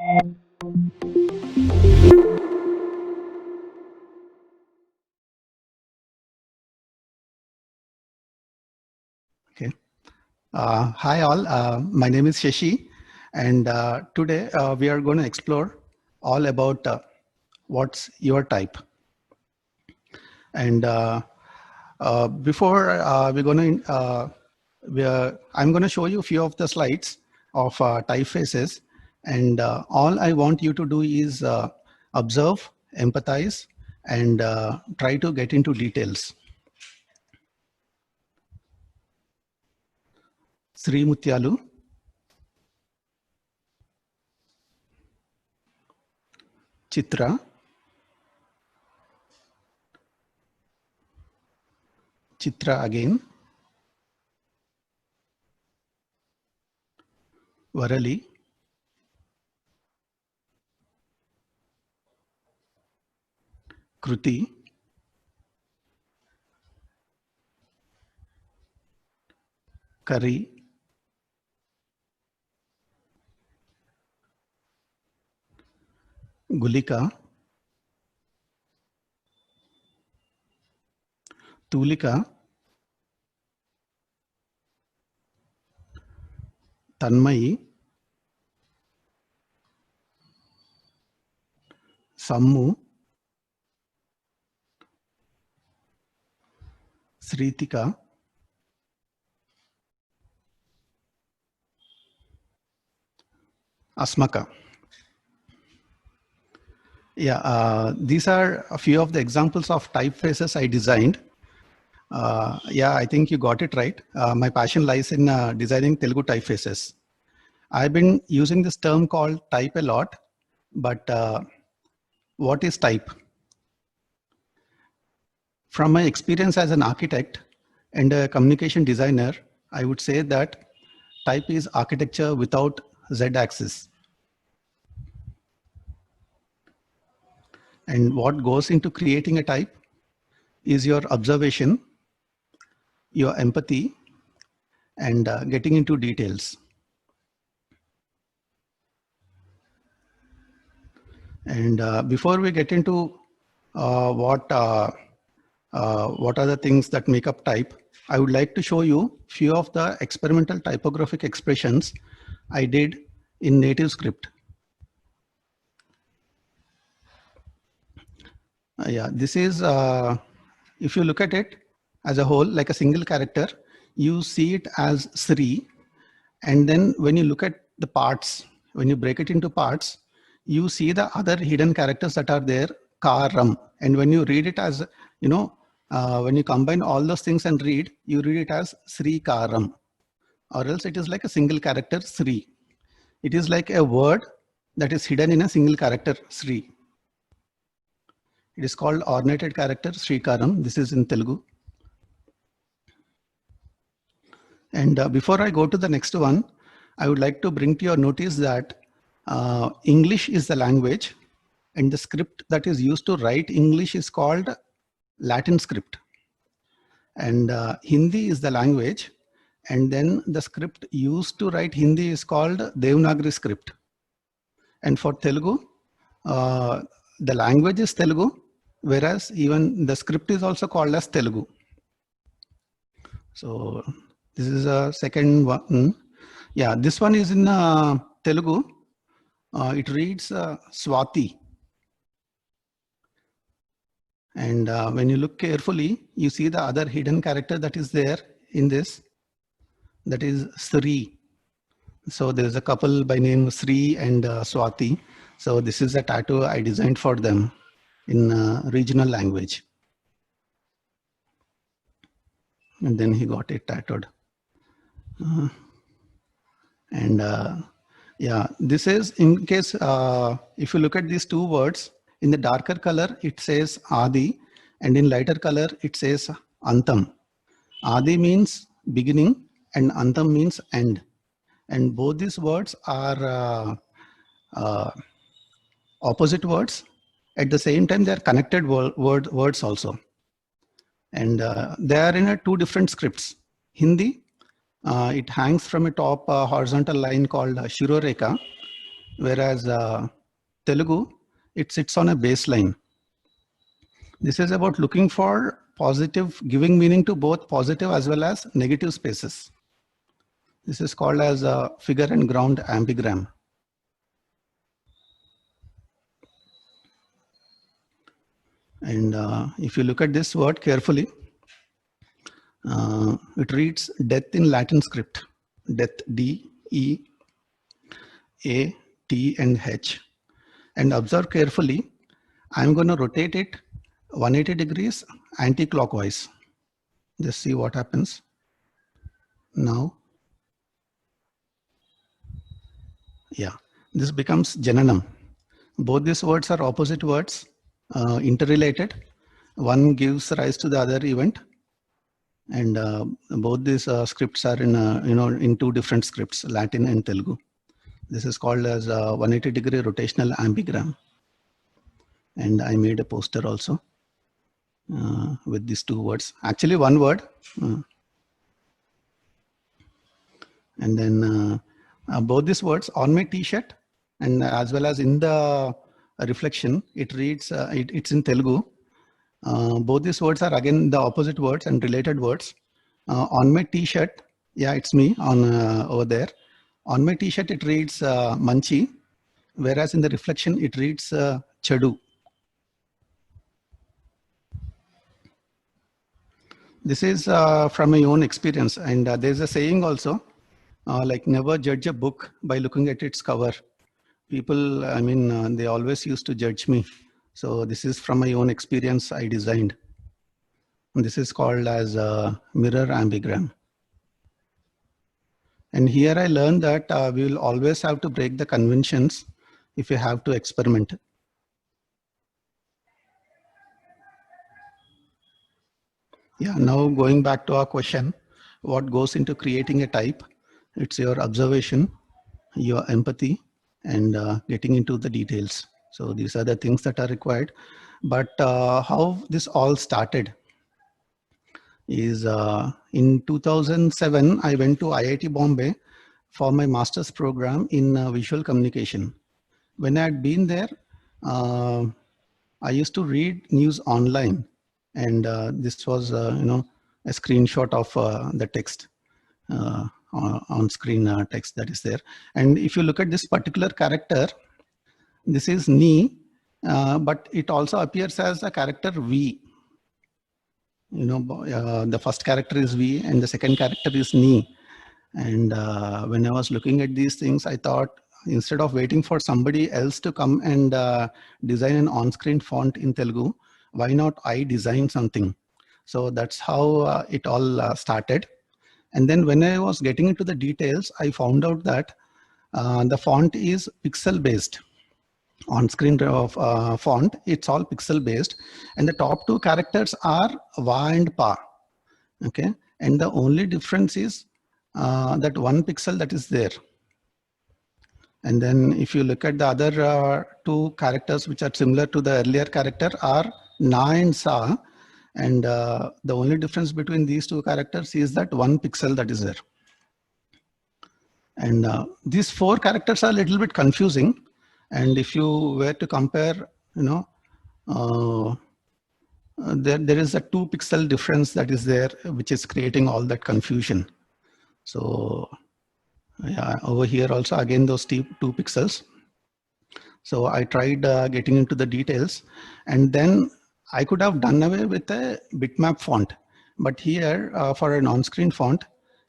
Okay. Hi all, my name is Shashi, and today we are going to explore all about what's your type. And before we're going to, I'm going to show you a few of the slides of typefaces, and all I want you to do is observe, empathize, and try to get into details. Sri Mutyalu, Chitra, Chitra again, Varali, Kruti, Kari, Gulika, Tulika, Tanmayi, Sammu, Sritika, Asmaka. Yeah, these are a few of the examples of typefaces I designed. Yeah, I think you got it right. My passion lies in designing Telugu typefaces. I've been using this term called type a lot, but what is type? From my experience as an architect and a communication designer, I would say that type is architecture without Z-axis. And what goes into creating a type is your observation, your empathy, and getting into details. And before we get into what are the things that make up type, I would like to show you few of the experimental typographic expressions I did in NativeScript. Yeah, this is, if you look at it as a whole, like a single character, you see it as Sri. And then when you look at the parts, when you break it into parts, you see the other hidden characters that are there, Karam. And when you read it as, you know, when you combine all those things and read, you read it as Sri Karam. Or else it is like a single character, Sri. It is like a word that is hidden in a single character, Sri. It is called ornated character, Srikaram. This is in Telugu. And before I go to the next one, I would like to bring to your notice that English is the language, and the script that is used to write English is called Latin script. And Hindi is the language, and then the script used to write Hindi is called Devanagari script. And for Telugu, the language is Telugu, whereas even the script is also called as Telugu. So this is a second one. Yeah, this one is in Telugu. It reads Swati. And when you look carefully, you see the other hidden character that is there in this. That is Sri. So there is a couple by name Sri and Swati. So this is a tattoo I designed for them in regional language. And then he got it tattooed. Yeah, this is in case, if you look at these two words, in the darker color, it says Adi, and in lighter color, it says Antam. Adi means beginning and Antam means end. And both these words are opposite words. At the same time, they are connected words also. And they are in two different scripts. Hindi, it hangs from a top horizontal line called Shiroreka. whereas Telugu, it sits on a baseline. This is about looking for positive, giving meaning to both positive as well as negative spaces. This is called as a figure and ground ambigram. And if you look at this word carefully, it reads death in Latin script. Death, D, E, A, T, and H. And observe carefully, I'm going to rotate it 180 degrees anti-clockwise. Just see what happens. Now, yeah, this becomes Jananam. Both these words are opposite words, interrelated. One gives rise to the other event. And both these scripts are in, in two different scripts, Latin and Telugu. This is called as 180 degree rotational ambigram. And I made a poster also with these two words. Actually, one word. And then both these words on my t-shirt and as well as in the reflection, it reads, it's in Telugu. Both these words are again the opposite words and related words. On my t-shirt, yeah, it's me on over there. On my t-shirt, it reads Manchi, whereas in the reflection, it reads Chadu. This is from my own experience. And there's a saying also, like never judge a book by looking at its cover. People, I mean, they always used to judge me. So this is from my own experience I designed. And this is called as a mirror ambigram. And here I learned that we will always have to break the conventions if you have to experiment. Yeah, now going back to our question, what goes into creating a type? It's your observation, your empathy, and getting into the details. So these are the things that are required. But how this all started is in 2007, I went to IIT Bombay for my master's program in visual communication. When I had been there, I used to read news online, and this was, a screenshot of the text, on screen text that is there. And if you look at this particular character, this is Ni, but it also appears as a character V. The first character is V and the second character is Ni. And when I was looking at these things, I thought instead of waiting for somebody else to come and design an on-screen font in Telugu, why not I design something? So that's how it all started. And then when I was getting into the details, I found out that the font is pixel based. On-screen font, it's all pixel based, and the top two characters are Va and Pa. Okay, and the only difference is that one pixel that is there. And then if you look at the other two characters which are similar to the earlier character are Na and Sa, and the only difference between these two characters is that one pixel that is there. And these four characters are a little bit confusing. And if you were to compare, there is a 2 pixel difference that is there, which is creating all that confusion. So yeah, over here also again those 2 pixels. So I tried getting into the details, and then I could have done away with a bitmap font. But here for an on-screen font,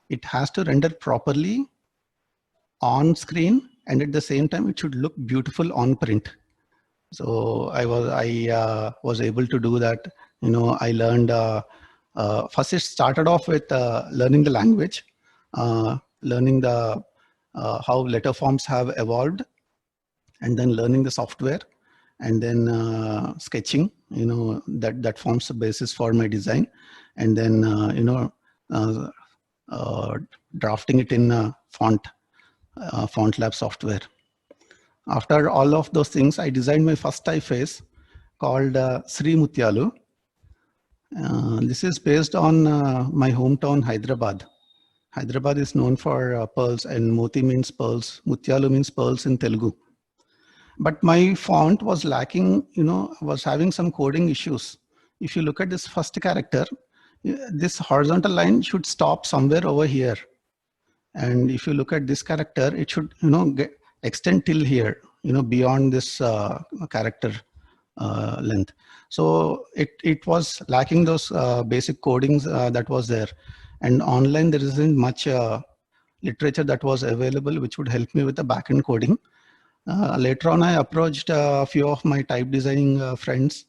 it has to render properly on screen, and at the same time it should look beautiful on print. So I was able to do that. I learned first it started off with learning the language, learning the how letter forms have evolved, and then learning the software, and then sketching, that forms the basis for my design, and then drafting it in FontLab software. After all of those things, I designed my first typeface called Sri Mutyalu. This is based on my hometown, Hyderabad. Hyderabad is known for pearls, and Moti means pearls. Mutyalu means pearls in Telugu. but my font was lacking, was having some coding issues. If you look at this first character, this horizontal line should stop somewhere over here. And if you look at this character, it should, extend till here, beyond this character length. So it was lacking those basic codings that was there. And online, there isn't much literature that was available, which would help me with the backend coding. Later on, I approached a few of my type designing friends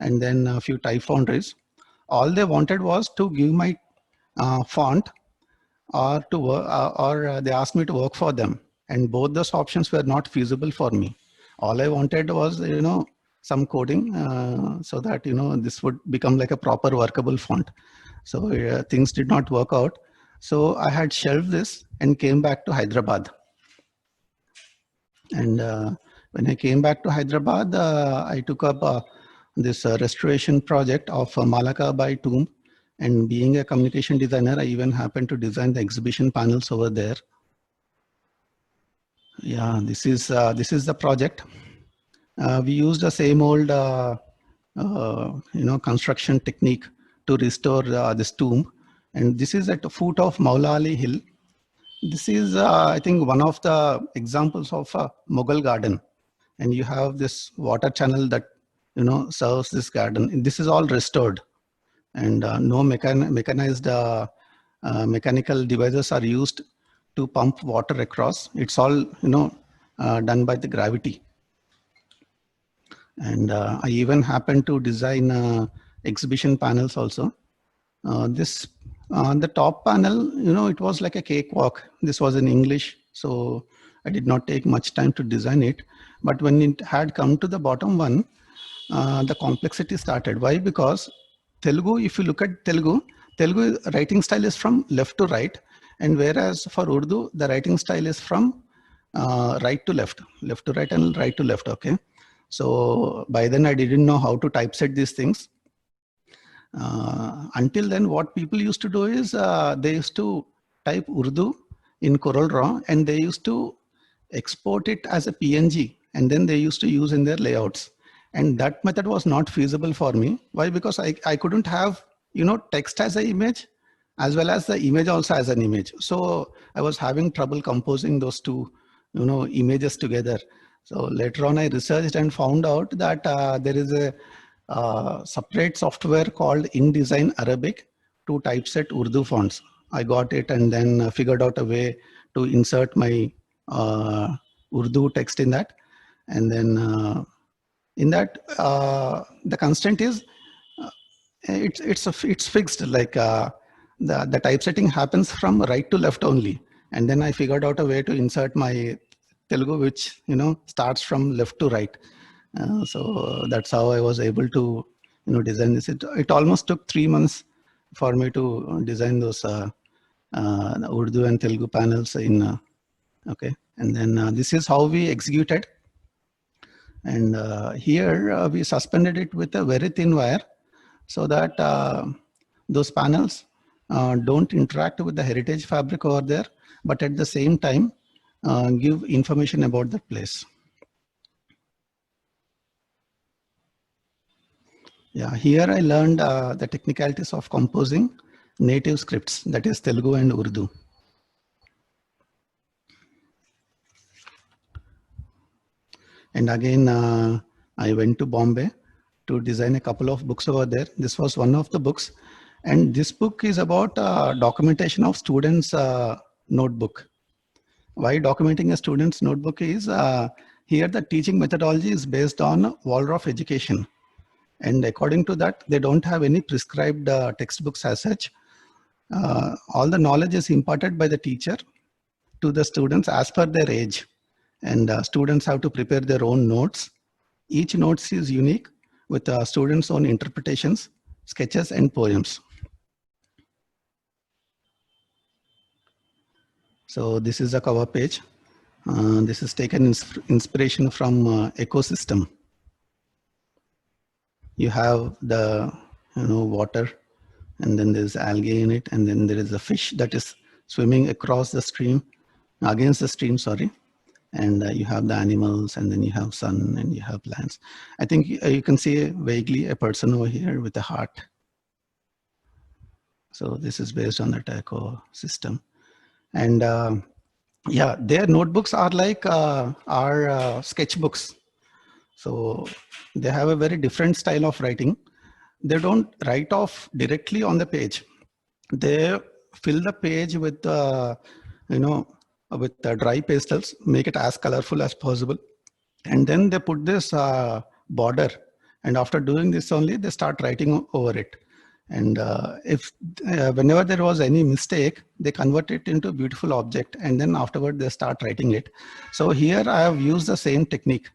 and then a few type foundries. All they wanted was to give my font or to work, or they asked me to work for them. And both those options were not feasible for me. All I wanted was, some coding so that, this would become like a proper workable font. So things did not work out. So I had shelved this and came back to Hyderabad. And when I came back to Hyderabad, I took up this restoration project of Malaka Bai tomb. And being a communication designer, I even happened to design the exhibition panels over there. Yeah, this is the project. We used the same old, construction technique to restore this tomb. And this is at the foot of Maula Ali Hill. This is, I think, one of the examples of a Mughal garden. And you have this water channel that, serves this garden. And this is all restored. And no mechanized mechanical devices are used to pump water across. It's all, done by the gravity. And I even happened to design exhibition panels also. This on the top panel, it was like a cakewalk. This was in English, so I did not take much time to design it. But when it had come to the bottom one, the complexity started. Why? Because Telugu, if you look at Telugu writing style is from left to right, and whereas for Urdu, the writing style is from right to left to right, and right to left. Okay. So by then I didn't know how to typeset these things. Until then, what people used to do is they used to type Urdu in CorelDRAW, and they used to export it as a PNG, and then they used to use in their layouts. And that method was not feasible for me. Why? Because I couldn't have, text as an image as well as the image also as an image. So I was having trouble composing those two, images together. So later on, I researched and found out that there is a separate software called InDesign Arabic to typeset Urdu fonts. I got it and then figured out a way to insert my Urdu text in that. And then in that, the constant is it's fixed. Like the typesetting happens from right to left only. And then I figured out a way to insert my Telugu, which starts from left to right. So that's how I was able to design this. It almost took 3 months for me to design those Urdu and Telugu panels in okay. And then this is how we executed. And here we suspended it with a very thin wire so that those panels don't interact with the heritage fabric over there, but at the same time give information about the place. Yeah, here I learned the technicalities of composing native scripts, that is Telugu and Urdu. And again, I went to Bombay to design a couple of books over there. This was one of the books. And this book is about documentation of students' notebook. Why documenting a student's notebook is here the teaching methodology is based on Waldorf education. And according to that, they don't have any prescribed textbooks as such. All the knowledge is imparted by the teacher to the students as per their age. And students have to prepare their own notes. Each note is unique with students' own interpretations, sketches, and poems. So this is a cover page. This is taken inspiration from ecosystem. You have the water, and then there's algae in it, and then there is a fish that is swimming across the stream, against the stream, sorry. And you have the animals, and then you have sun, and you have plants. I think you can see vaguely a person over here with a heart. So this is based on that ecosystem. And yeah, their notebooks are like our sketchbooks. So they have a very different style of writing. They don't write off directly on the page. They fill the page with, you know, with dry pastels, make it as colorful as possible. And then they put this border. And after doing this only, they start writing over it. And if whenever there was any mistake, they convert it into a beautiful object. And then afterward, they start writing it. So here I have used the same technique.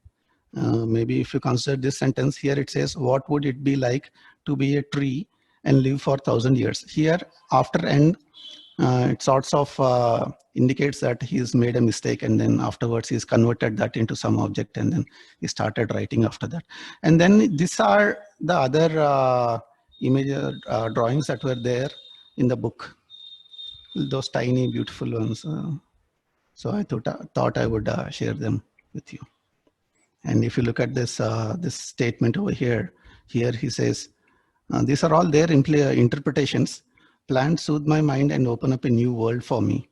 Maybe if you consider this sentence here, it says, what would it be like to be a tree and live for 1,000 years? Here, after end, it sorts of indicates that he's made a mistake, and then afterwards he's converted that into some object, and then he started writing after that. And then these are the other image drawings that were there in the book, those tiny, beautiful ones. So I thought I would share them with you. And if you look at this this statement over here, he says, these are all their interpretations. Plants soothe my mind and open up a new world for me.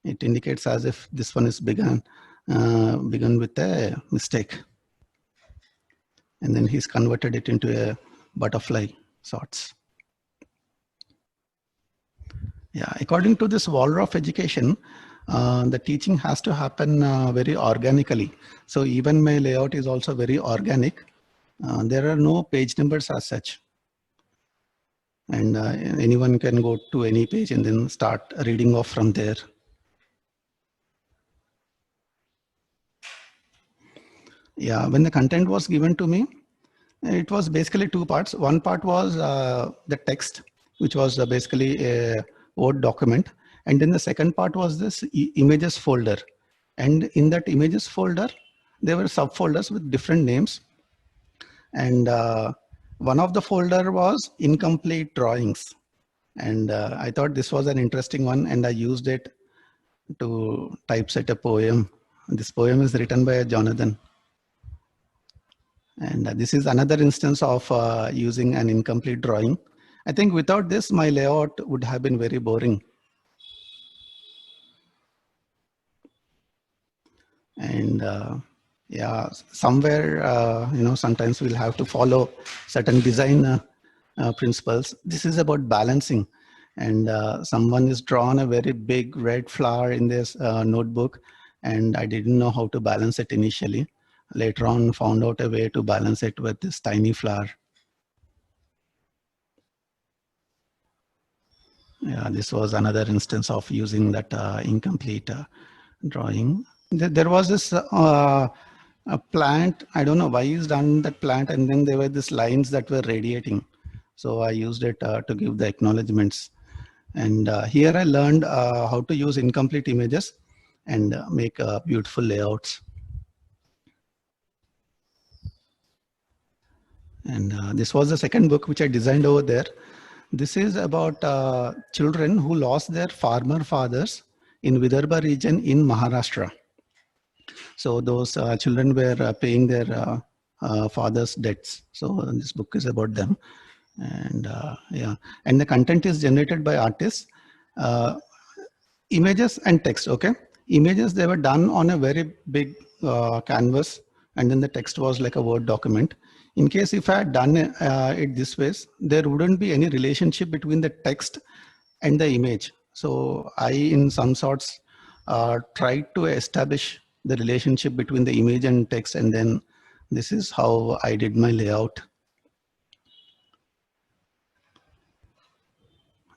It indicates as if this one is begun with a mistake. And then he's converted it into a butterfly sorts. Yeah, according to this Waldorf education, the teaching has to happen very organically. So even my layout is also very organic. There are no page numbers as such. And anyone can go to any page and then start reading off from there. Yeah, when the content was given to me, it was basically two parts. One part was the text, which was basically a Word document. And then the second part was this images folder. And in that images folder, there were subfolders with different names. And one of the folder was incomplete drawings. And I thought this was an interesting one, and I used it to typeset a poem. This poem is written by Jonathan. And this is another instance of using an incomplete drawing. I think without this, my layout would have been very boring. And yeah, somewhere, you know, sometimes we'll have to follow certain design principles. This is about balancing. And someone has drawn a very big red flower in this notebook, and I didn't know how to balance it initially. Later on, found out a way to balance it with this tiny flower. Yeah, this was another instance of using that incomplete drawing. There was this a plant. I don't know why he's done that plant, and then there were these lines that were radiating. So I used it to give the acknowledgements. And here I learned how to use incomplete images and make beautiful layouts. And this was the second book which I designed over there. This is about children who lost their farmer fathers in Vidarbha region in Maharashtra. So those children were paying their father's debts. So this book is about them. And yeah, and the content is generated by artists. Images and text, okay? Images, they were done on a very big canvas, and then the text was like a Word document. In case if I had done it this way, there wouldn't be any relationship between the text and the image. So I, in some sorts, tried to establish the relationship between the image and text, and then this is how I did my layout.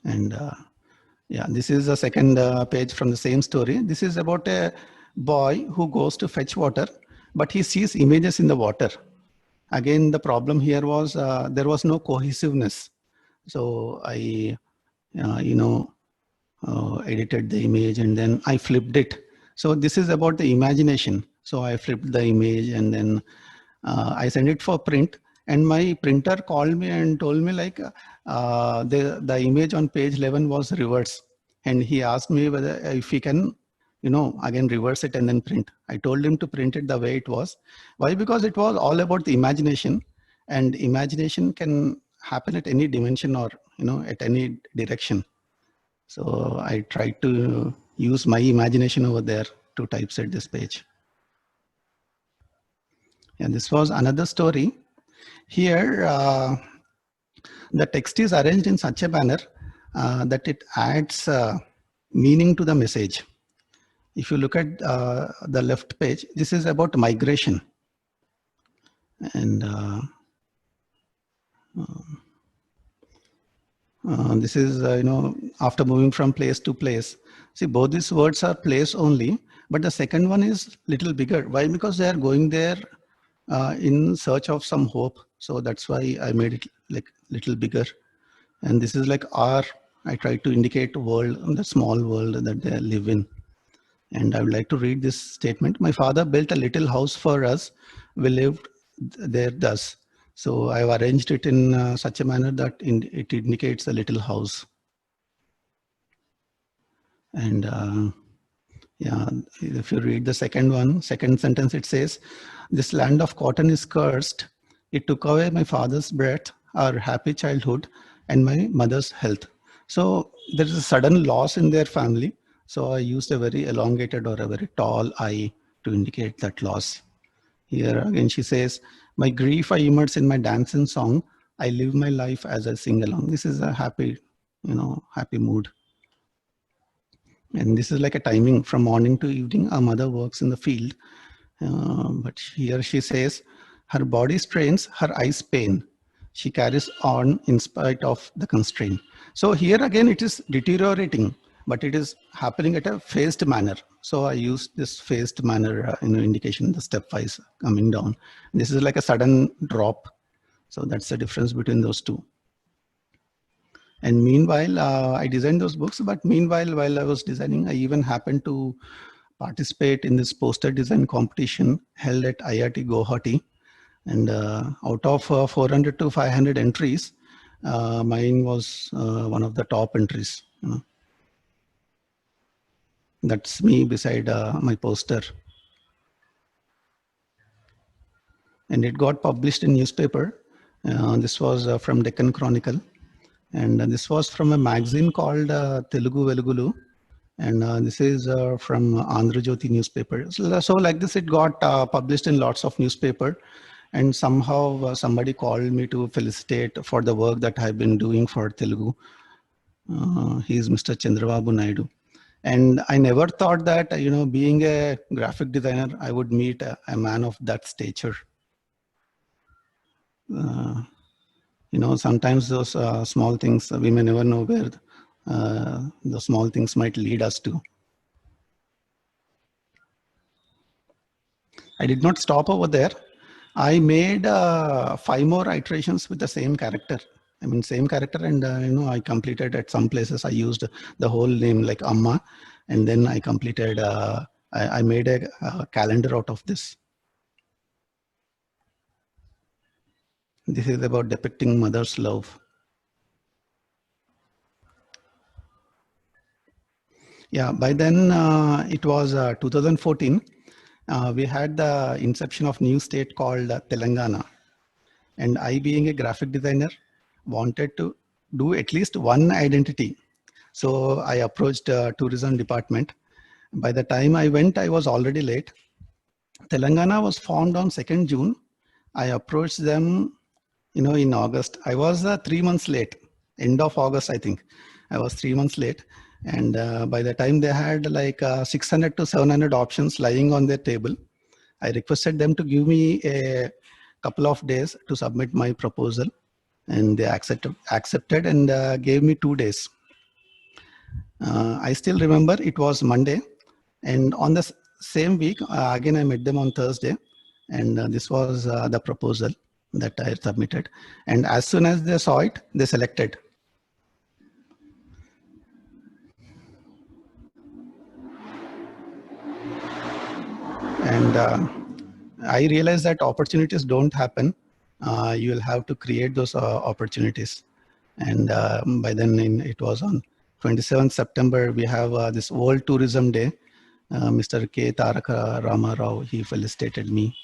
And yeah, this is the second page from the same story. This is about a boy who goes to fetch water, but he sees images in the water. Again, the problem here was there was no cohesiveness. So I, you know, edited the image and then I flipped it. So this is about the imagination. So I flipped the image and then I sent it for print. And my printer called me and told me like the image on page 11 was reverse. And he asked me whether if he can, again reverse it and then print. I told him to print it the way it was. Why? Because it was all about the imagination, and imagination can happen at any dimension or, at any direction. So I tried to use my imagination over there to typeset this page. And this was another story. Here, the text is arranged in such a manner that it adds meaning to the message. If you look at the left page, this is about migration. And this is, after moving from place to place. See, both these words are place only, but the second one is little bigger. Why? Because they are going there in search of some hope. So that's why I made it like little bigger. And this is like I try to indicate world, the small world that they live in. And I would like to read this statement. My father built a little house for us. We lived there thus. So I've arranged it in such a manner that it indicates a little house. And yeah, if you read the second sentence, it says, this land of cotton is cursed. It took away my father's breath, our happy childhood, and my mother's health. So there is a sudden loss in their family. So I used a very elongated or a very tall I to indicate that loss. Here again, she says, my grief I immerse in my dance and song. I live my life as I sing along. This is a happy, happy mood. And this is like a timing from morning to evening. Our mother works in the field. But here she says, her body strains, her eyes pain. She carries on in spite of the constraint. So here again, it is deteriorating, but it is happening at a phased manner. So I use this phased manner indication, the stepwise coming down. This is like a sudden drop. So that's the difference between those two. And meanwhile, I designed those books, but meanwhile, while I was designing, I even happened to participate in this poster design competition held at IIT Guwahati. And out of 400 to 500 entries, mine was one of the top entries. That's me beside my poster. And it got published in newspaper. This was from Deccan Chronicle. And this was from a magazine called Telugu Velugulu. And this is from Andhra Jyoti newspaper. So like this, it got published in lots of newspaper. And somehow somebody called me to felicitate for the work that I've been doing for Telugu. He's Mr. Chandrababu Naidu. And I never thought that, being a graphic designer, I would meet a man of that stature. Sometimes those small things, we may never know where the small things might lead us to. I did not stop over there. I made 5 more iterations with the same character. Same character, and I completed at some places. I used the whole name like Amma, and then I completed. I made a calendar out of this. This is about depicting mother's love. Yeah, by then it was 2014. We had the inception of new state called Telangana. And I, being a graphic designer, wanted to do at least one identity. So I approached tourism department. By the time I went, I was already late. Telangana was formed on 2nd June. I approached them, in August. I was 3 months late, end of August, I think. I was 3 months late. And by the time they had like 600 to 700 options lying on their table, I requested them to give me a couple of days to submit my proposal. And they accepted and gave me 2 days. I still remember it was Monday. And on the same week, again, I met them on Thursday. And this was the proposal that I submitted. And as soon as they saw it, they selected. And I realized that opportunities don't happen. You will have to create those opportunities. And by then it was on 27th September, we have this World Tourism Day. Mr. K. Taraka Rama Rao, he felicitated me.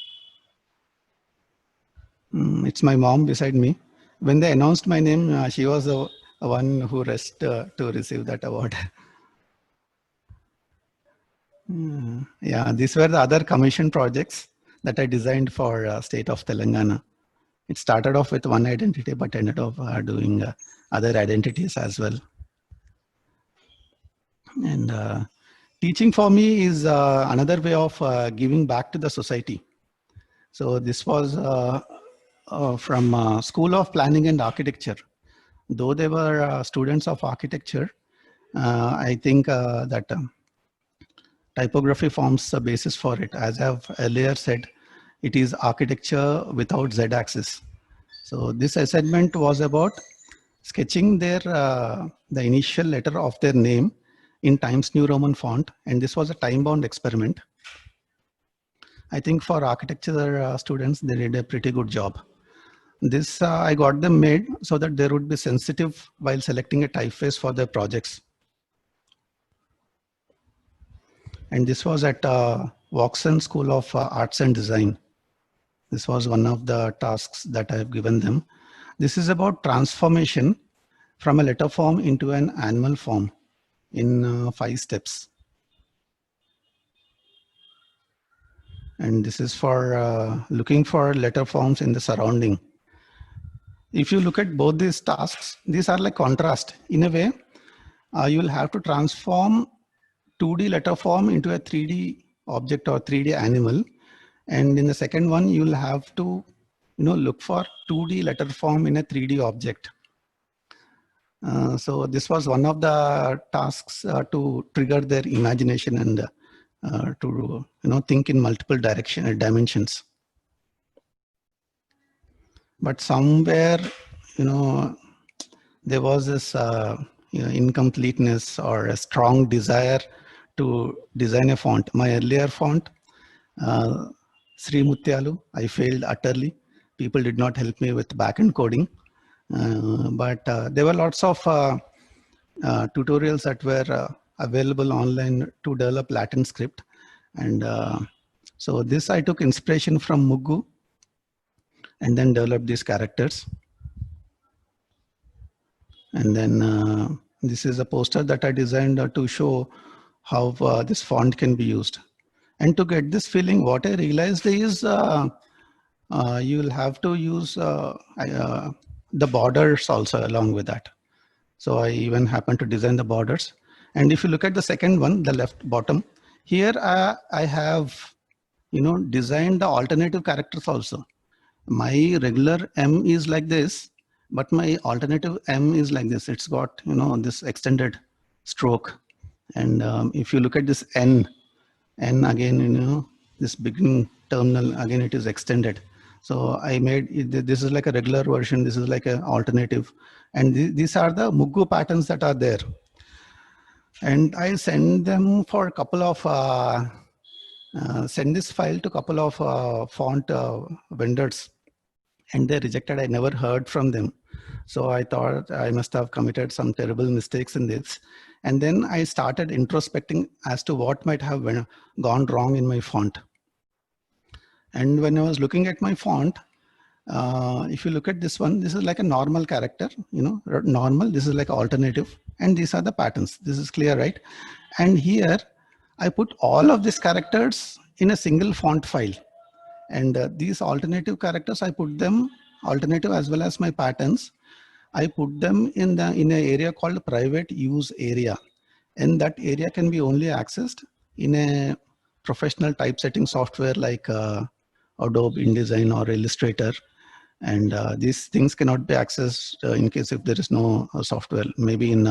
It's my mom beside me. When they announced my name, she was the one who rushed to receive that award. Yeah, these were the other commission projects that I designed for state of Telangana. It started off with one identity, but ended up doing other identities as well. And teaching for me is another way of giving back to the society. So this was from School of Planning and Architecture. Though they were students of architecture, I think that typography forms the basis for it. As I've earlier said, it is architecture without Z-axis. So this assignment was about sketching their the initial letter of their name in Times New Roman font, and this was a time-bound experiment. I think for architecture students, they did a pretty good job. This I got them made so that they would be sensitive while selecting a typeface for their projects. And this was at Vauxhall School of Arts and Design. This was one of the tasks that I have given them. This is about transformation from a letter form into an animal form in 5 steps. And this is for looking for letter forms in the surrounding. If you look at both these tasks, these are like contrast. In a way, you will have to transform 2D letter form into a 3D object or 3D animal. And in the second one, you will have to look for 2D letter form in a 3D object. So this was one of the tasks to trigger their imagination and to think in multiple dimensions. But somewhere there was this incompleteness or a strong desire to design a font. My earlier font, Sri Mutyalu, I failed utterly. People did not help me with backend coding. But there were lots of tutorials that were available online to develop Latin script. And so this I took inspiration from Mugu and then developed these characters. And then this is a poster that I designed to show how this font can be used. And to get this feeling, what I realized is you will have to use the borders also along with that. So I even happened to design the borders. And if you look at the second one, the left bottom, here I have designed the alternative characters also. My regular M is like this, but my alternative M is like this. It's got this extended stroke. And if you look at this N again, this beginning terminal, again it is extended. So I made this is like a regular version. This is like an alternative. And these are the Mugu patterns that are there. And I send them for a couple of, send this file to a couple of font vendors, and they rejected. I never heard from them. So I thought I must have committed some terrible mistakes in this. And then I started introspecting as to what might have gone wrong in my font. And when I was looking at my font, if you look at this one, this is like a normal character, normal, this is like alternative, and these are the patterns. This is clear, right? And here I put all of these characters in a single font file. And these alternative characters, I put them, alternative as well as my patterns, I put them in an area called private use area. And that area can be only accessed in a professional typesetting software like Adobe InDesign or Illustrator. And these things cannot be accessed in case if there is no software. Maybe in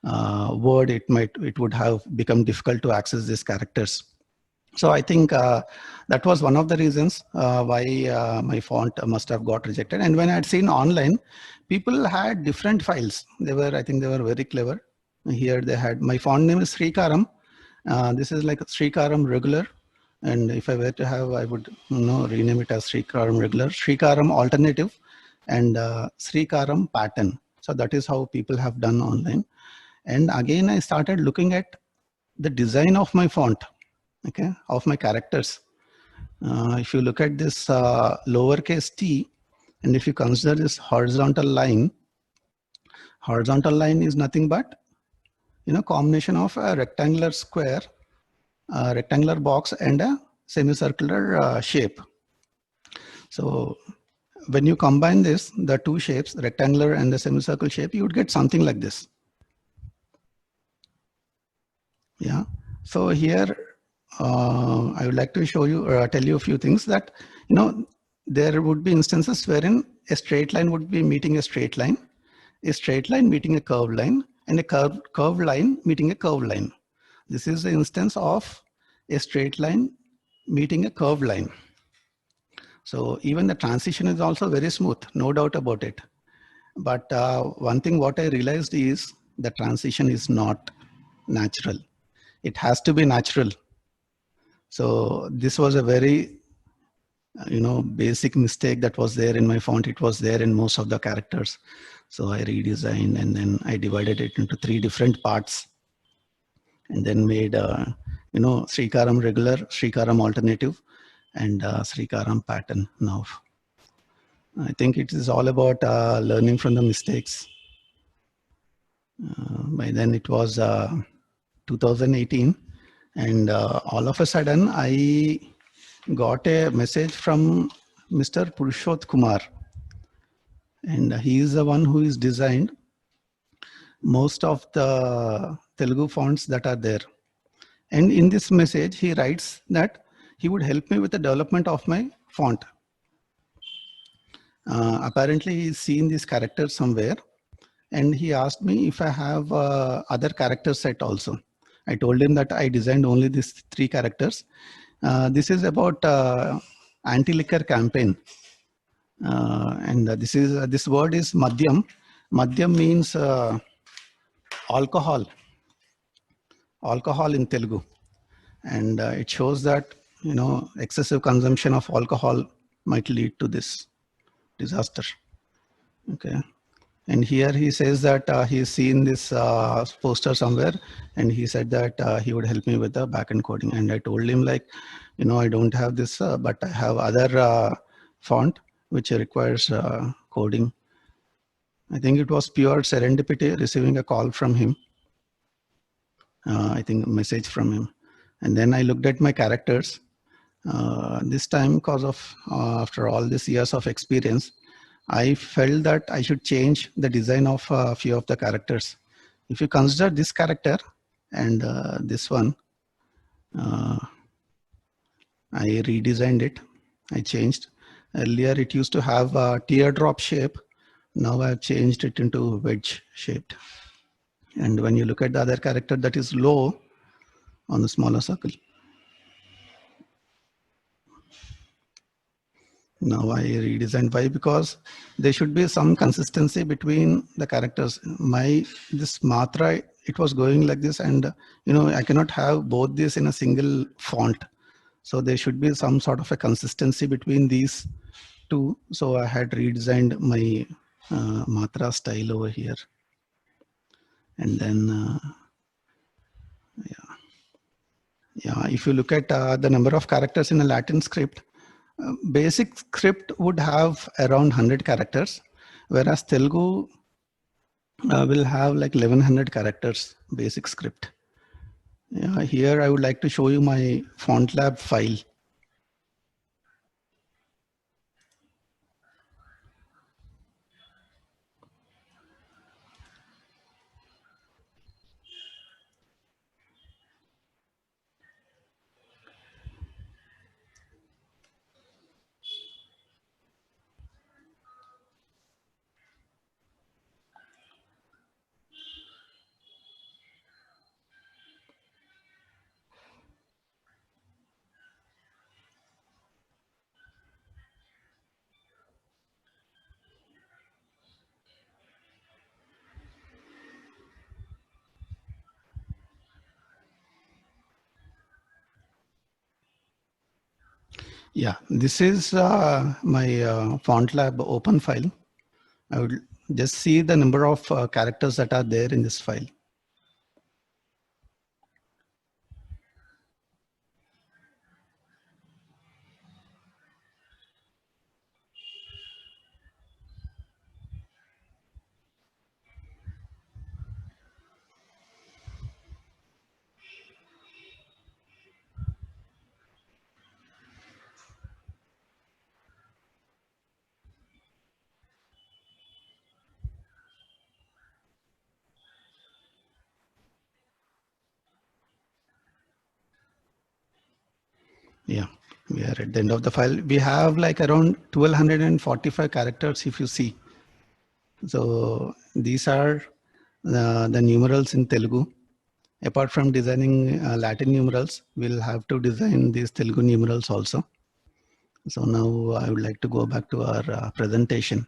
Word, it would have become difficult to access these characters. So I think that was one of the reasons why my font must have got rejected. And when I had seen online, people had different files. I think they were very clever. Here they had, my font name is Srikaram. This is like a Srikaram regular. And if I were to have, I would rename it as Srikaram regular, Srikaram alternative, and Srikaram pattern. So that is how people have done online. And again, I started looking at the design of my font. okay, of my characters. If you look at this lowercase t, and if you consider this horizontal line is nothing but, combination of a rectangular square, a rectangular box, and a semicircular shape. So when you combine this, the two shapes, rectangular and the semicircle shape, you would get something like this. Yeah. So here, I would like to show you or tell you a few things that, there would be instances wherein a straight line would be meeting a straight line meeting a curved line, and a curved line meeting a curved line. This is the instance of a straight line meeting a curved line. So even the transition is also very smooth, no doubt about it. But one thing what I realized is the transition is not natural. It has to be natural. So this was a very, basic mistake that was there in my font. It was there in most of the characters. So I redesigned, and then I divided it into 3 different parts, and then made, Srikaram regular, Srikaram alternative, and Srikaram pattern now. I think it is all about learning from the mistakes. By then it was 2018, and all of a sudden I got a message from Mr. Purushot Kumar, and he is the one who is designed most of the Telugu fonts that are there. And in this message, he writes that he would help me with the development of my font. Apparently, he's seen this character somewhere, and he asked me if I have other character set also. I told him that I designed only these 3 characters. This is about anti-liquor campaign. And this word is madhyam. Madhyam means alcohol in Telugu. And it shows that, excessive consumption of alcohol might lead to this disaster. Okay. And here he says that he's seen this poster somewhere, and he said that he would help me with the backend coding. And I told him, like, I don't have this, but I have other font which requires coding. I think it was pure serendipity receiving a call from him. I think a message from him. And then I looked at my characters. This time, because of after all these years of experience, I felt that I should change the design of a few of the characters. If you consider this character and this one, I redesigned it. I changed. Earlier, it used to have a teardrop shape. Now I've changed it into wedge shaped. And when you look at the other character that is low on the smaller circle, now I redesigned. Why? Because there should be some consistency between the characters. This matra, it was going like this, and I cannot have both this in a single font. So there should be some sort of a consistency between these two. So I had redesigned my matra style over here. And then, yeah, if you look at the number of characters in a Latin script, basic script would have around 100 characters, whereas Telugu will have like 1100 characters basic script. Yeah, here I would like to show you my FontLab file. Yeah, this is my FontLab open file. I would just see the number of characters that are there in this file. Yeah, we are at the end of the file. We have like around 1245 characters if you see. So these are the numerals in Telugu. Apart from designing Latin numerals, we'll have to design these Telugu numerals also. So now I would like to go back to our presentation.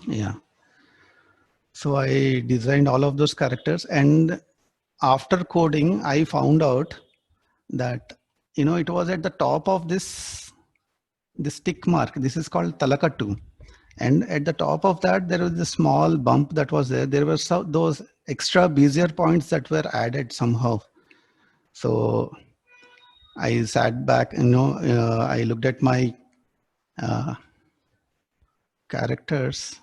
Yeah. So I designed all of those characters, and after coding, I found out that, you know, it was at the top of this tick mark. This is called Talakattu. And at the top of that, there was a small bump that was there. There were those extra Bezier points that were added somehow. So I sat back, you know, I looked at my characters.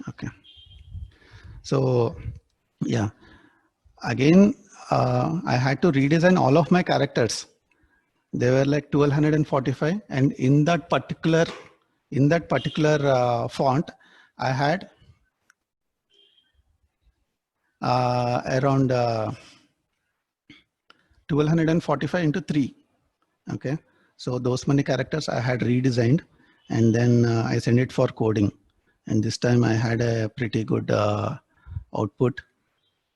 Okay. So yeah, again, I had to redesign all of my characters. They were like 1245, and in that particular font, I had around 1245 into 3. Okay, so those many characters I had redesigned, and then I sent it for coding, and this time I had a pretty good output,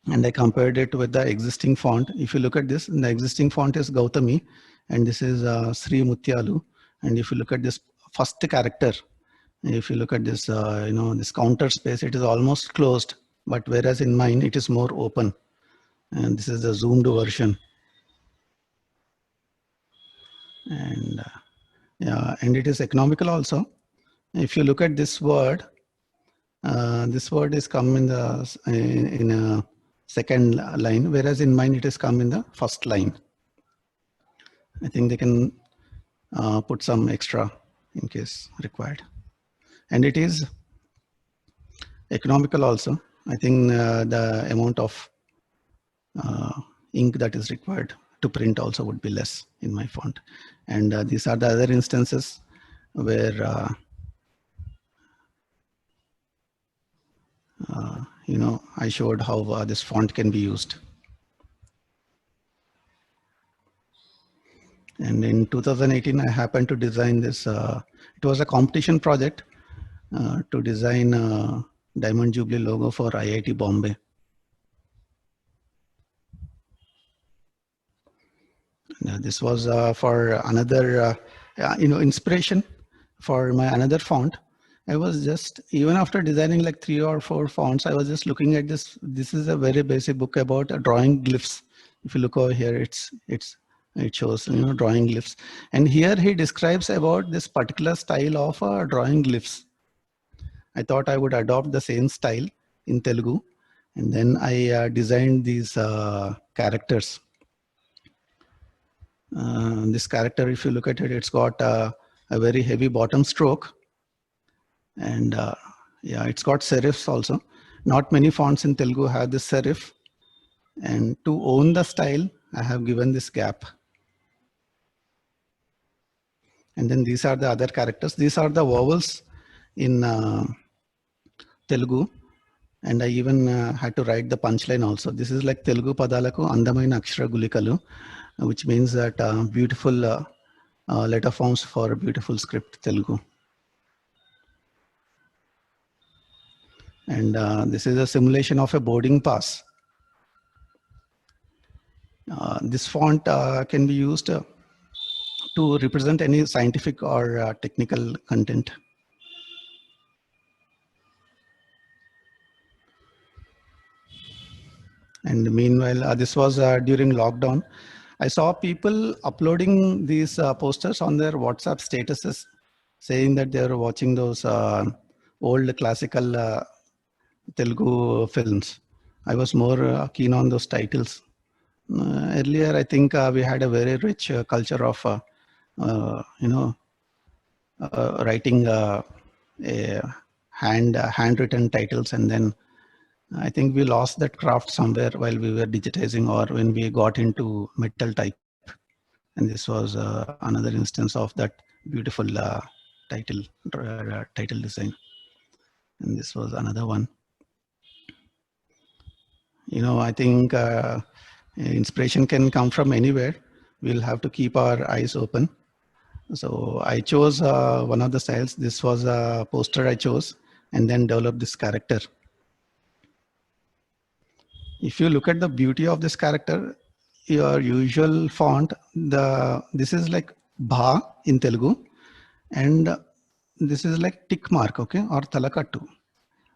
and I compared it with the existing font. If you look at this, the existing font is Gautami, and this is Sri Mutyalu. And if you look at this first character, if you look at this, you know, this counter space, it is almost closed, but whereas in mine, it is more open. And this is the zoomed version. And yeah, and it is economical also. If you look at this word is come in the in a second line, whereas in mine it is come in the first line. I think they can put some extra in case required. And it is economical also. I think the amount of ink that is required to print also would be less in my font. And these are the other instances where you know, I showed how this font can be used. And in 2018, I happened to design this. It was a competition project to design a Diamond Jubilee logo for IIT Bombay. This was for another, you know, inspiration for my another font. I was just, even after designing like 3 or 4 fonts, I was just looking at this. This is a very basic book about drawing glyphs. If you look over here, it shows, you know, drawing glyphs. And here he describes about this particular style of drawing glyphs. I thought I would adopt the same style in Telugu. And then I designed these characters. This character, if you look at it, it's got a very heavy bottom stroke. And yeah, it's got serifs also. Not many fonts in Telugu have this serif. And to own the style, I have given this gap. And then these are the other characters. These are the vowels in Telugu. And I even had to write the punchline also. This is like Telugu Padalaku Andamaina Akshara Gulikalu, which means that beautiful letter forms for a beautiful script, Telugu. And this is a simulation of a boarding pass. This font can be used to represent any scientific or technical content. And meanwhile, this was during lockdown. I saw people uploading these posters on their WhatsApp statuses, saying that they are watching those old classical Telugu films. I was more keen on those titles. Earlier, I think we had a very rich culture of, you know, writing handwritten titles and then I think we lost that craft somewhere while we were digitizing or when we got into metal type. And this was another instance of that beautiful title title design. And this was another one. You know, I think inspiration can come from anywhere. We'll have to keep our eyes open. So I chose one of the styles. This was a poster I chose and then developed this character. If you look at the beauty of this character, your usual font, this is like Bha in Telugu, and this is like tick mark, okay, or Talakattu.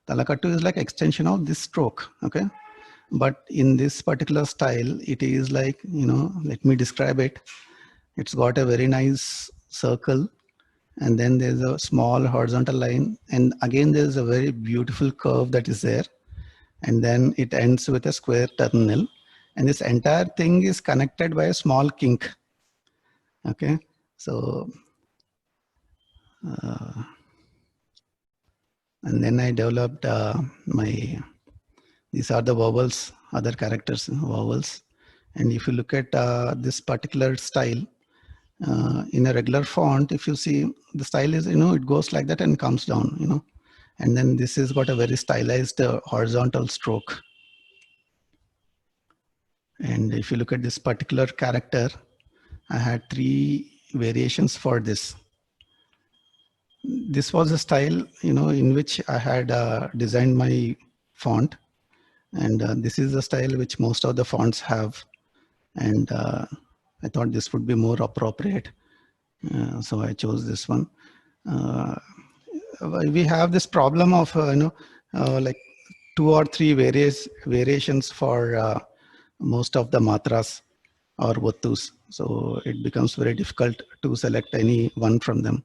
Talakattu is like extension of this stroke, okay. But in this particular style, it is like, you know, let me describe it. It's got a very nice circle, and then there's a small horizontal line, and again there's a very beautiful curve that is there, and then it ends with a square terminal, and this entire thing is connected by a small kink. Okay, so and then I developed these are the vowels, other characters, vowels. And if you look at this particular style, in a regular font, if you see the style is, you know, it goes like that and comes down, you know, and then this has got a very stylized horizontal stroke. And if you look at this particular character, I had 3 variations for this. This was a style, you know, in which I had designed my font. And this is the style which most of the fonts have. And I thought this would be more appropriate. So I chose this one. We have this problem of, you know, like 2 or 3 variations for most of the matras or vattus. So it becomes very difficult to select any one from them.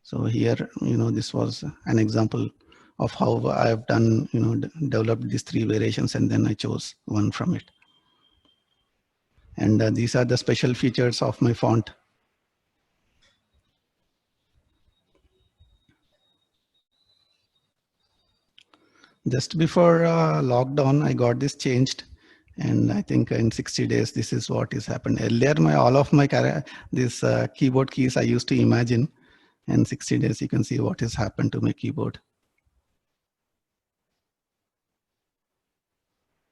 So here, you know, this was an example of how I've done, you know, developed these 3 variations, and then I chose one from it. And these are the special features of my font. Just before lockdown, I got this changed. And I think in 60 days, this is what has happened. Earlier, all of my these keyboard keys I used to imagine. And 60 days, you can see what has happened to my keyboard.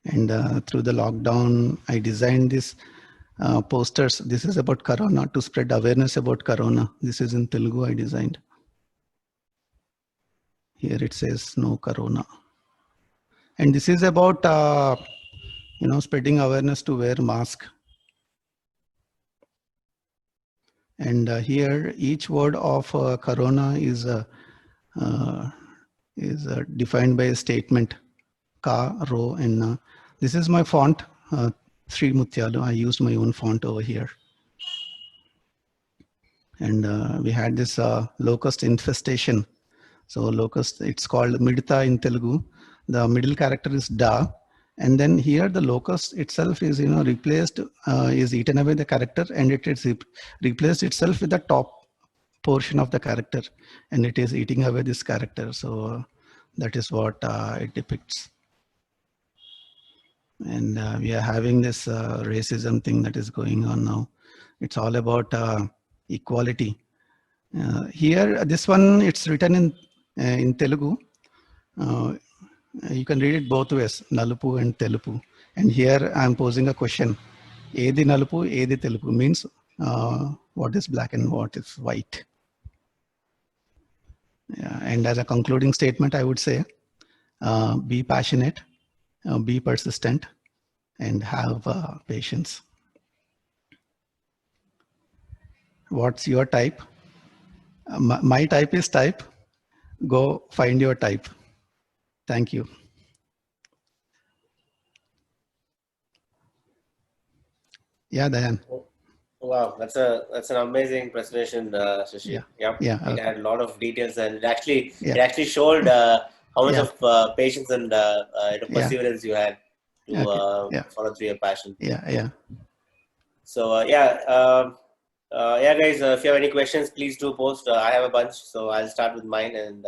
And through the lockdown, I designed this posters. This is about Corona, to spread awareness about Corona. This is in Telugu I designed. Here it says no Corona. And this is about, you know, spreading awareness to wear mask. And here each word of Corona is defined by a statement, Ka, Ro, and Na. This is my font, Sri Mutyalu. I used my own font over here. And we had this locust infestation. So locust, it's called Miditha in Telugu. The middle character is Da. And then here the locust itself is, you know, replaced, is eaten away the character, and it is replaced itself with the top portion of the character, and it is eating away this character. So that is what it depicts. And we are having this racism thing that is going on now. It's all about equality. Here, this one, it's written in Telugu. You can read it both ways, Nalupu and Telupu. And here I'm posing a question. Edi Nalupu, Edi Telupu means what is black and what is white. Yeah, and as a concluding statement, I would say, be passionate, be persistent, and have patience. What's your type? My type is type. Go find your type. Thank you. Yeah, Dayan. Wow, that's an amazing presentation, Shashi. Yeah. It had a lot of details, and it actually showed how much of patience and perseverance you had to follow through your passion. Yeah. So guys, if you have any questions, please do post. I have a bunch, so I'll start with mine, and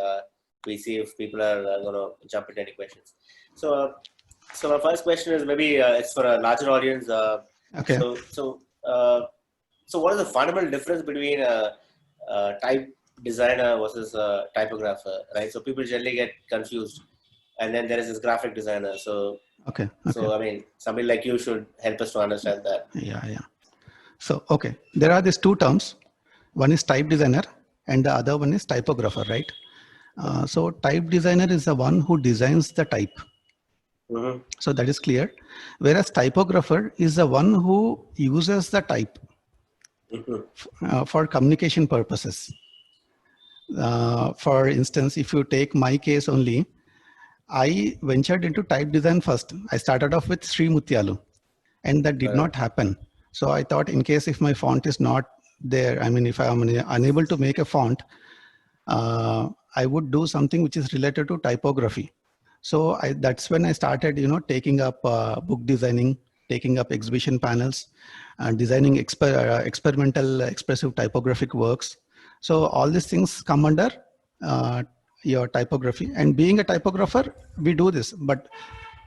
we see if people are going to jump into any questions. So my first question is maybe it's for a larger audience. Okay. So what is the fundamental difference between a type designer versus a typographer, right? So people generally get confused, and then there is this graphic designer. So okay. So I mean, somebody like you should help us to understand that. Yeah. So okay, there are these two terms. One is type designer, and the other one is typographer, right? So type designer is the one who designs the type. Mm-hmm. So that is clear. Whereas typographer is the one who uses the type for communication purposes. For instance, if you take my case only, I ventured into type design first. I started off with Sri Mutyalu, and that did not happen. So I thought, in case if my font is not there, I mean, if I am unable to make a font, I would do something which is related to typography. So that's when I started, taking up book designing, taking up exhibition panels, designing experimental expressive typographic works. So all these things come under your typography. And being a typographer, we do this, but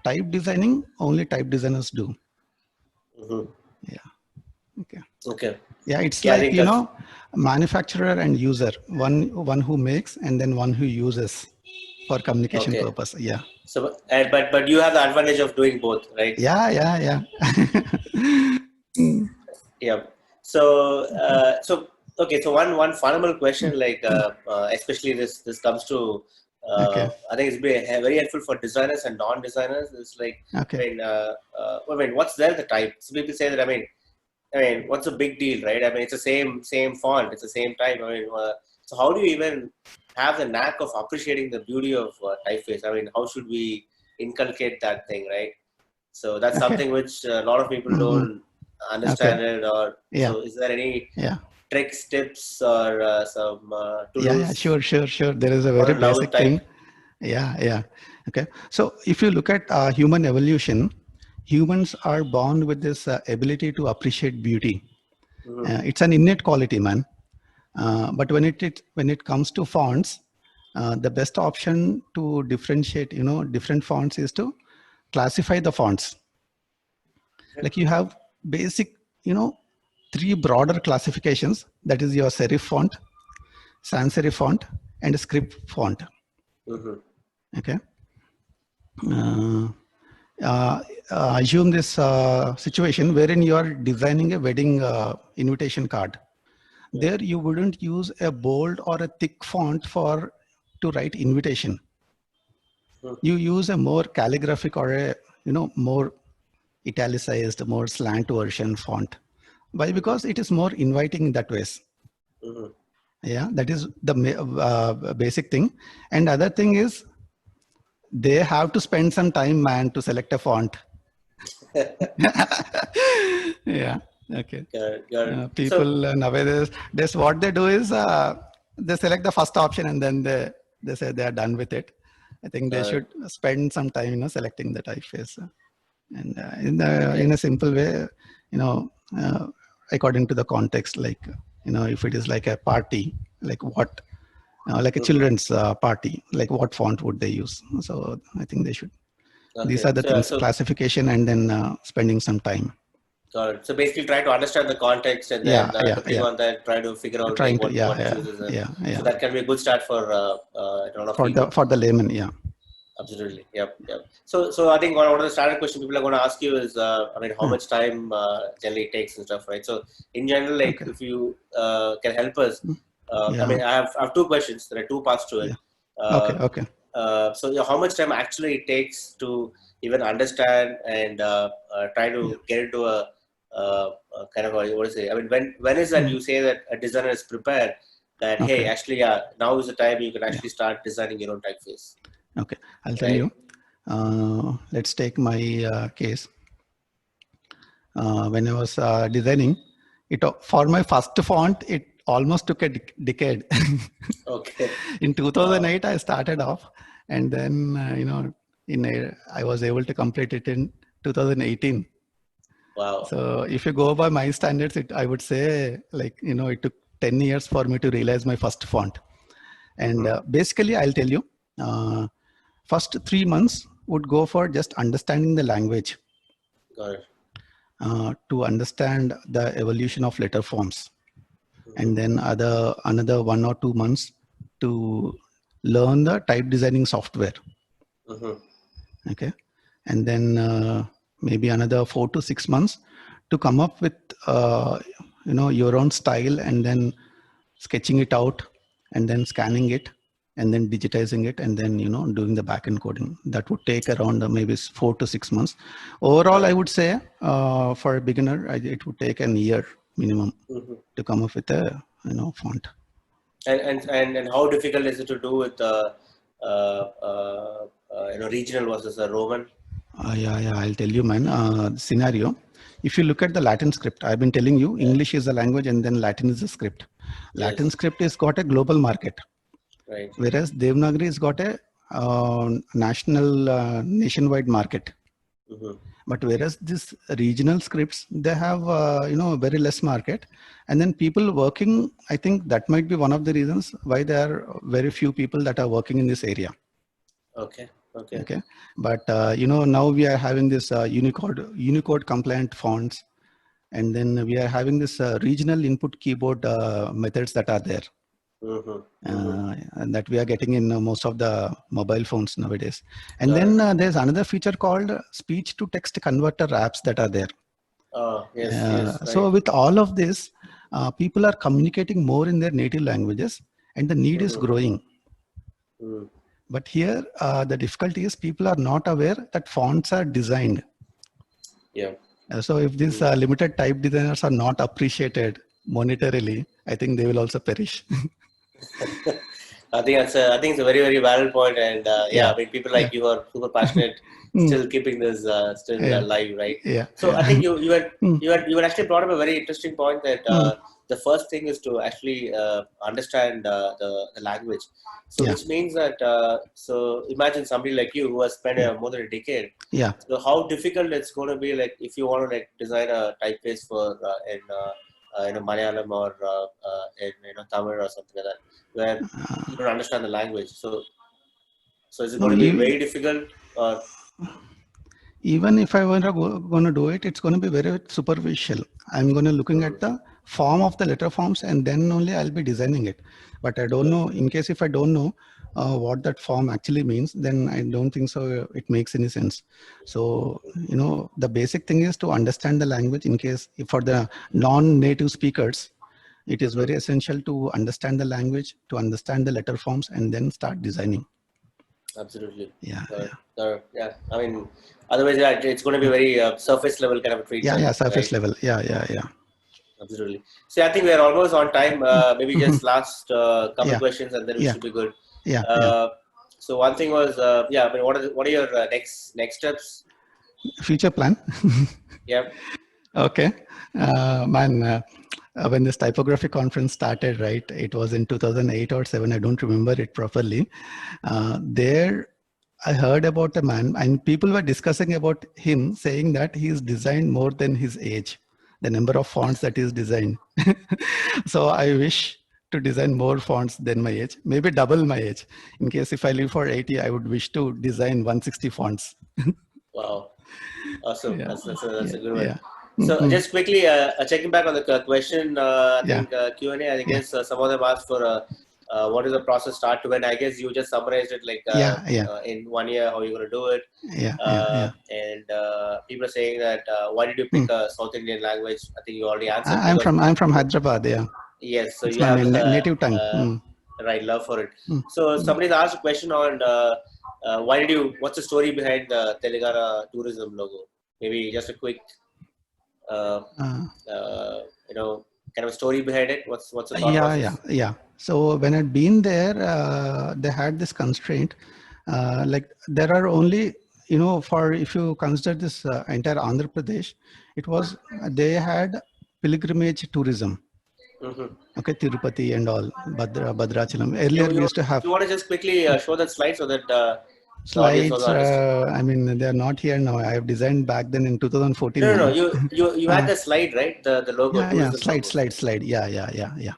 type designing, only type designers do. Yeah. Okay. Yeah, it's like, manufacturer and user, one who makes and then one who uses for communication purpose. Yeah. So, but you have the advantage of doing both, right? Yeah. Yeah. So, okay. So one fundamental question, like especially this comes to, I think it's very helpful for designers and non-designers. It's like, I mean, what's there the type? So people say that, I mean, what's the big deal, right? I mean, it's the same font, it's the same type. I mean, so how do you even have the knack of appreciating the beauty of typeface? I mean, how should we inculcate that thing, right? So that's something which a lot of people don't understand it. Or so, is there any tricks, tips, or some tools? Yeah, sure. There is a very basic thing. Yeah. Okay. So if you look at human evolution, humans are born with this ability to appreciate beauty. It's an innate quality, man. But when it comes to fonts, the best option to differentiate, different fonts is to classify the fonts. Like you have basic, 3 broader classifications. That is your serif font, sans serif font, and script font. Okay. Assume this situation wherein you are designing a wedding invitation card. There you wouldn't use a bold or a thick font to write invitation. You use a more calligraphic or a more italicized, more slant version font. Why? Because it is more inviting in that ways. Yeah, that is the basic thing. And other thing is, they have to spend some time, man, to select a font. Yeah. Okay. People nowadays, what they do is they select the first option and then they say they are done with it. I think they should spend some time, selecting the typeface, and in a simple way, according to the context, like if it is like a party, like what. Like a children's party, like what font would they use? So I think they should. These are the things: classification and then spending some time. Got it. So basically, try to understand the context and then depending on that, try to figure out what chooses. So that can be a good start for for the layman. Yeah. Absolutely. Yep. So I think one of the standard questions people are going to ask you is, how much time generally takes and stuff, right? So in general, like if you can help us. I mean, I have 2 questions. There are 2 parts to it. Okay. So how much time actually it takes to even understand and try to get into a kind of what to say? I mean, when is that you say that a designer is prepared that hey, actually, now is the time you can actually start designing your own typeface? Okay, I'll tell you. Let's take my case. When I was designing it for my first font, it almost took a decade. Okay. In 2008, I started off, and then I was able to complete it in 2018. Wow. So if you go by my standards, I would say it took 10 years for me to realize my first font. And basically, I'll tell you, first 3 months would go for just understanding the language. Got it. To understand the evolution of letter forms, and then another 1 or 2 months to learn the type designing software. Okay, and then maybe another 4 to 6 months to come up with your own style, and then sketching it out, and then scanning it, and then digitizing it, and then doing the backend coding. That would take around maybe 4 to 6 months. Overall, I would say for a beginner, it would take an year minimum to come up with a font. And how difficult is it to do with regional versus a Roman? Yeah, I'll tell you, man. Scenario. If you look at the Latin script, I've been telling you, English is the language, and then Latin is the script. Latin script has got a global market, right? Whereas Devanagari has got a nationwide market. But whereas these regional scripts, they have very less market, and then people working, I think that might be one of the reasons why there are very few people that are working in this area. Okay. But now we are having this Unicode compliant fonts, and then we are having this regional input keyboard methods that are there. And that we are getting in most of the mobile phones nowadays. And then there's another feature called speech to text converter apps that are there. Yes, right. So with all of this, people are communicating more in their native languages, and the need is growing. But here, the difficulty is people are not aware that fonts are designed. Yeah. So if these limited type designers are not appreciated monetarily, I think they will also perish. I think it's a very, very valid point, and I mean, people like you are super passionate, still keeping this alive, right? Yeah. So I think you had actually brought up a very interesting point that the first thing is to actually understand the language. So which means that so imagine somebody like you who has spent more than a decade. Yeah. So how difficult it's going to be, like if you want to like design a typeface for in Malayalam or in Tamil or something like that, where you don't understand the language. So is it going to be very difficult? Or even if I were going to do it, it's going to be very superficial. I'm going to looking at the form of the letter forms, and then only I'll be designing it. But I don't know, in case if I don't know what that form actually means, then I don't think so it makes any sense. So, the basic thing is to understand the language. In case for the non-native speakers, it is very essential to understand the language, to understand the letter forms, and then start designing. Absolutely. Yeah. I mean, otherwise, it's going to be very surface level kind of a treatment. Yeah, surface level. Yeah. Absolutely. So I think we are almost on time. Maybe just last couple questions, and then we should be good. So one thing was, I mean, what are your next steps? Future plan. Yeah. Okay, man. When this typography conference started, right? It was in 2008 or 7. I don't remember it properly. There, I heard about a man, and people were discussing about him, saying that he's designed more than his age, the number of fonts that he's designed. So I wish to design more fonts than my age, maybe double my age. In case if I live for 80, I would wish to design 160 fonts. Wow, awesome! Yeah. That's a good one. Yeah. So just quickly checking back on the question, I think Q&A. I guess some of them asked for what is the process start to end. I guess you just summarized it like in 1 year how you're going to do it. And people are saying that why did you pick a South Indian language? I think you already answered. I'm from Hyderabad. Yeah. Yes, so it's you have native tongue. Right, love for it. So somebody asked a question on what's the story behind the Telangana tourism logo? Maybe just a quick kind of a story behind it. What's the thought process? Yeah. So when I'd been there, they had this constraint. Like there are only, for if you consider this entire Andhra Pradesh, they had pilgrimage tourism. Okay, Tirupati and all, Bhadrachalam. Earlier we used to have. You want to just quickly show that slide so that slides. I mean, they are not here now. I have designed back then in 2014. No. You had the slide, right? The logo. Yeah. Slide. Yeah.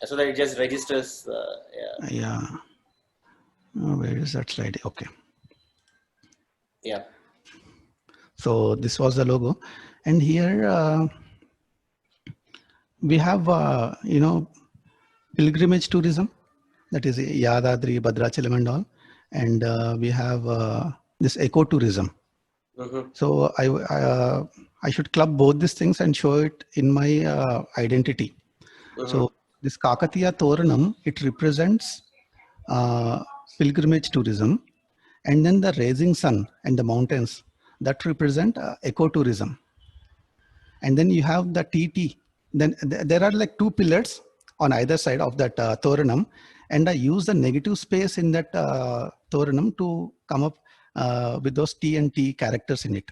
So that it just registers. Yeah. Where is that slide? Okay. Yeah. So this was the logo, and here we have pilgrimage tourism, that is Yadadri, Bhadrachalam and all, and we have this ecotourism. Mm-hmm. So I should club both these things and show it in my identity. Mm-hmm. So this Kakatiya Toranam, it represents pilgrimage tourism, and then the rising sun and the mountains, that represent ecotourism. And then you have the TT. Then there are like two pillars on either side of that Toranam, and I use the negative space in that Toranam to come up with those T and T characters in it.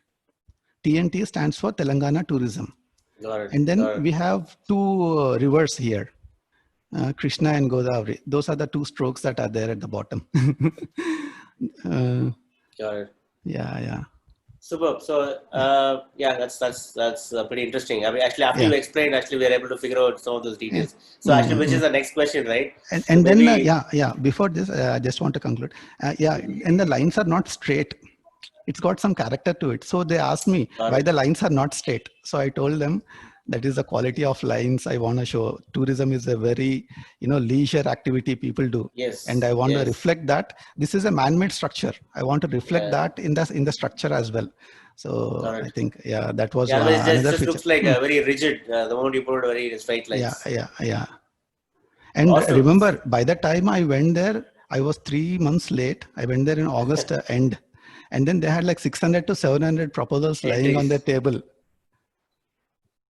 T and T stands for Telangana Tourism. Got it. And then we have two rivers here, Krishna and Godavari. Those are the two strokes that are there at the bottom. Got it. Yeah. Superb. So yeah, that's pretty interesting. I mean, actually, after you explained, actually, we are able to figure out some of those details. So actually, which is the next question, right? And so then before this, I just want to conclude. And the lines are not straight. It's got some character to it. So they asked me why the lines are not straight. So I told them that is the quality of lines I want to show. Tourism is a very, leisure activity people do. Yes. And I want to reflect that. This is a man-made structure. I want to reflect that in the structure as well. So I think, that was it just looks like a very rigid. The moment you put it very straight lines. Yeah. And remember, by the time I went there, I was 3 months late. I went there in August end. And then they had like 600 to 700 proposals lying on their table.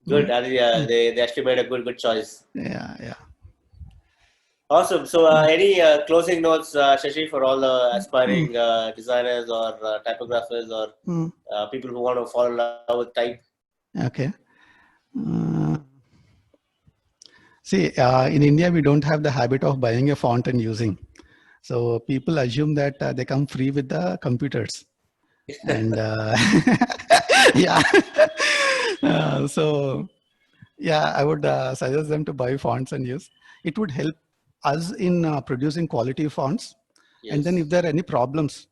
Good. They actually made a good choice. Yeah. Awesome. So any closing notes, Shashi, for all the aspiring designers or typographers or people who want to fall in love with type? Okay. See, in India, we don't have the habit of buying a font and using. So people assume that they come free with the computers. And I would suggest them to buy fonts and use. It would help us in producing quality fonts. And then if there are any problems,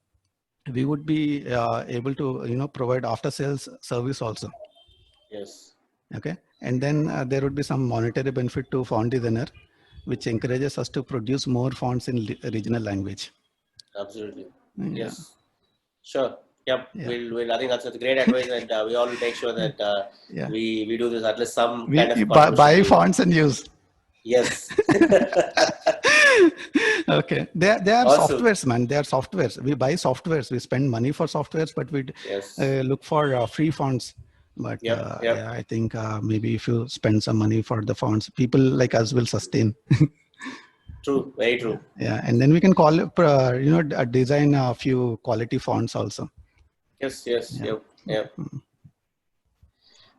we would be able to provide after sales service also. Yes. Okay. And then there would be some monetary benefit to font designer, which encourages us to produce more fonts in regional language. Absolutely. Yes. Sure. Yep. We'll, I think that's a great advice, and we all will make sure that we do this at least some kind of buy fonts and use. Yes. Okay. They are softwares, man. They are softwares. We buy softwares. We spend money for softwares, but we look for free fonts. But I think maybe if you spend some money for the fonts, people like us will sustain. True. Very true. Yeah. And then we can design a few quality fonts also. Yes. Yep.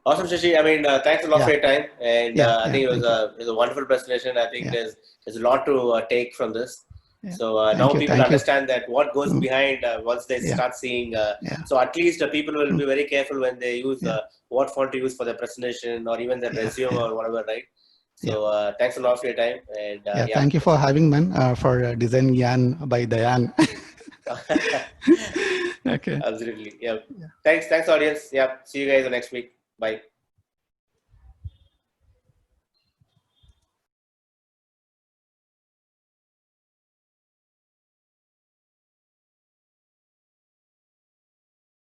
Awesome, Shashi. I mean, thanks a lot for your time, and I think it was a wonderful presentation. I think there's a lot to take from this. So now people understand that what goes behind once they start seeing. So at least people will be very careful when they use what font to use for their presentation or even their resume or whatever, right? So thanks a lot for your time. And thank you for having me for Design Gyan by Dayan. Okay. Absolutely. Yeah. Thanks, audience. Yeah. See you guys next week. Bye.